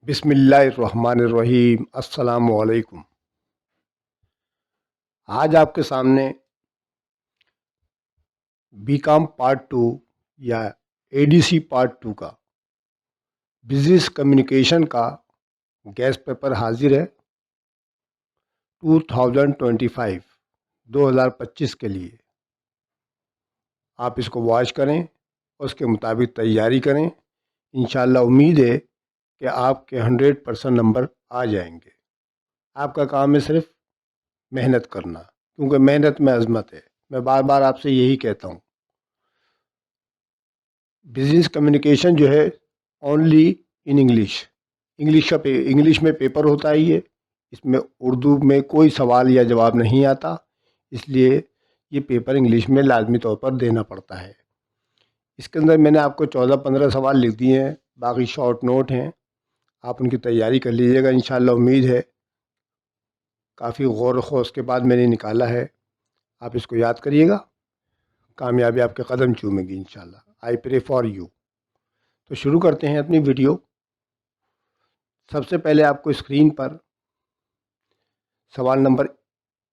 بسم اللہ الرحمن الرحیم۔ السلام علیکم۔ آج آپ کے سامنے بی کام پارٹ 2 یا اے ڈی سی پارٹ 2 کا بزنس کمیونیکیشن کا گیسٹ پیپر حاضر ہے 2025 2025 کے لیے۔ آپ اس کو واچ کریں، اس کے مطابق تیاری کریں۔ انشاءاللہ امید ہے کہ آپ کے 100% نمبر آ جائیں گے۔ آپ کا کام ہے صرف محنت کرنا، کیونکہ محنت میں عظمت ہے۔ میں بار بار آپ سے یہی کہتا ہوں، بزنس کمیونیکیشن جو ہے اونلی ان انگلش میں پیپر ہوتا ہے۔ اس میں اردو میں کوئی سوال یا جواب نہیں آتا، اس لیے یہ پیپر انگلش میں لازمی طور پر دینا پڑتا ہے۔ اس کے اندر میں نے آپ کو 14-15 سوال لکھ دیے ہیں، باقی شارٹ نوٹ ہیں، آپ ان کی تیاری کر لیجیے گا۔ انشاءاللہ امید ہے، کافی غور و خوض کے بعد میں نے نکالا ہے، آپ اس کو یاد کریے گا، کامیابی آپ کے قدم چومے گی انشاءاللہ۔ آئی پرے فار یو۔ تو شروع کرتے ہیں اپنی ویڈیو۔ سب سے پہلے آپ کو اسکرین پر سوال نمبر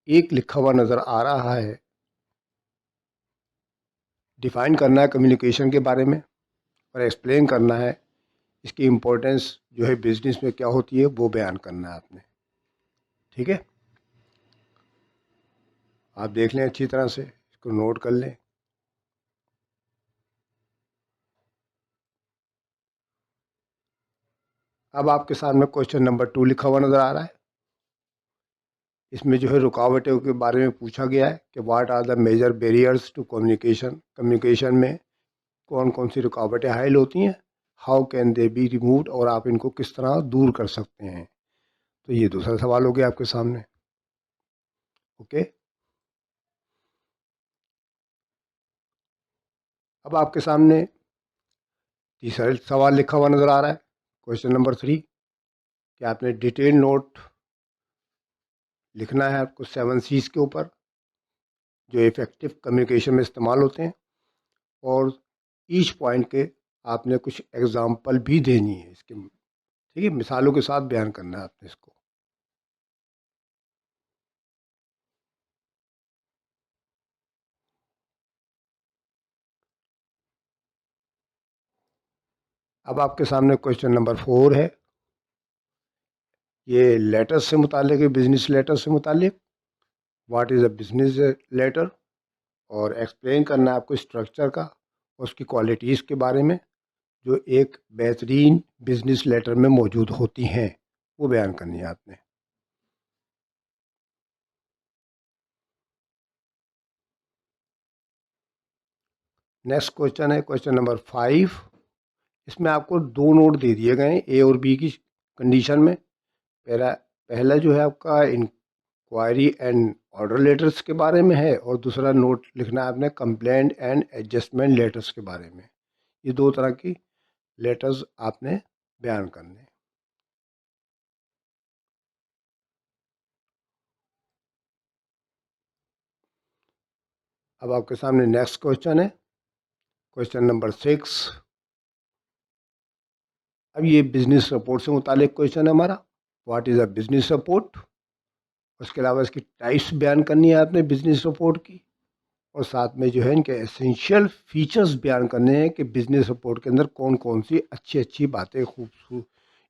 1 لکھا ہوا نظر آ رہا ہے۔ ڈیفائن کرنا ہے کمیونیکیشن کے بارے میں اور ایکسپلین کرنا ہے اس کی امپورٹنس جو ہے بزنس میں کیا ہوتی ہے، وہ بیان کرنا ہے آپ نے۔ ٹھیک ہے، آپ دیکھ لیں اچھی طرح سے، اس کو نوٹ کر لیں۔ اب آپ کے سامنے کوشچن نمبر 2 لکھا ہوا نظر آ رہا ہے۔ اس میں جو ہے رکاوٹوں کے بارے میں پوچھا گیا ہے کہ what are the major barriers to communication میں کون کون سی رکاوٹیں حائل ہوتی ہیں، how can they be removed, اور آپ ان کو کس طرح دور کر سکتے ہیں۔ تو یہ دوسرا سوال ہو گیا آپ کے سامنے۔ اوکے، اب آپ کے سامنے تیسرا سوال لکھا ہوا نظر آ رہا ہے، کوشچن نمبر 3، کہ آپ نے ڈیٹیل نوٹ لکھنا ہے آپ کو 7 C's کے اوپر جو افیکٹو کمیونیکیشن میں استعمال ہوتے ہیں، اور ایچ پوائنٹ کے آپ نے کچھ ایگزامپل بھی دینی ہے اس کے، ٹھیک ہے، مثالوں کے ساتھ بیان کرنا ہے آپ نے اس کو۔ اب آپ کے سامنے کوشچن نمبر 4 ہے، یہ لیٹر سے متعلق ہے، بزنس لیٹر سے متعلق، what is a business letter, اور ایکسپلین کرنا ہے آپ کو اسٹرکچر کا اور اس کی کوالٹیز کے بارے میں جو ایک بہترین بزنس لیٹر میں موجود ہوتی ہیں، وہ بیان کرنی ہے آپ نے۔ نیکسٹ کوشچن ہے کوشچن نمبر 5۔ اس میں آپ کو 2 نوٹ دے دیے گئے ہیں اے اور بی کی کنڈیشن میں۔ پہلا جو ہے آپ کا انکوائری اینڈ آرڈر لیٹرس کے بارے میں ہے، اور دوسرا نوٹ لکھنا ہے آپ نے کمپلینٹ اینڈ ایڈجسٹمنٹ لیٹرس کے بارے میں۔ یہ 2 طرح کی لیٹرز آپ نے بیان کرنے ہیں۔ اب آپ کے سامنے نیکسٹ کوشچن ہے کوشچن نمبر 6۔ اب یہ بزنس رپورٹ سے متعلق کوشچن ہے ہمارا، what is a business report, اس کے علاوہ اس کی ٹائپس بیان کرنی ہے آپ نے بزنس رپورٹ کی، اور ساتھ میں جو ہے ان کے اسینشیل فیچرز بیان کرنے ہیں کہ بزنس رپورٹ کے اندر کون کون سی اچھی اچھی باتیں، خوبصورت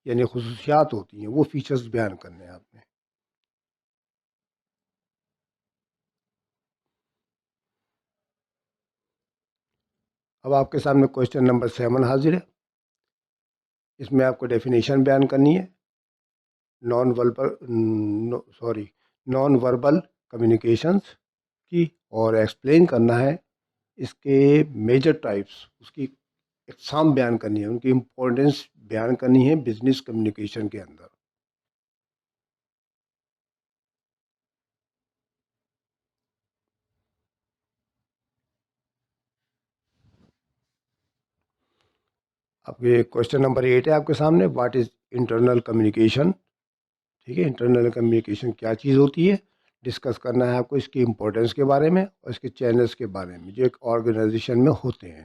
یعنی خصوصیات ہوتی ہیں، وہ فیچرز بیان کرنے ہیں آپ نے۔ اب آپ کے سامنے کوشچن نمبر 7 حاضر ہے۔ اس میں آپ کو ڈیفینیشن بیان کرنی ہے نان وربل کمیونیکیشنس کی، اور ایکسپلین کرنا ہے اس کے میجر ٹائپس، اس کی اقسام بیان کرنی ہے، ان کی امپورٹنس بیان کرنی ہے بزنس کمیونیکیشن کے اندر۔ اب یہ کوشچن نمبر 8 ہے آپ کے سامنے، واٹ از انٹرنل کمیونیکیشن، ٹھیک ہے، انٹرنل کمیونیکیشن کیا چیز ہوتی ہے، ڈسکس کرنا ہے آپ کو اس کی امپورٹنس کے بارے میں اور اس کے چینلز کے بارے میں جو ایک آرگنائزیشن میں ہوتے ہیں۔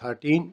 13।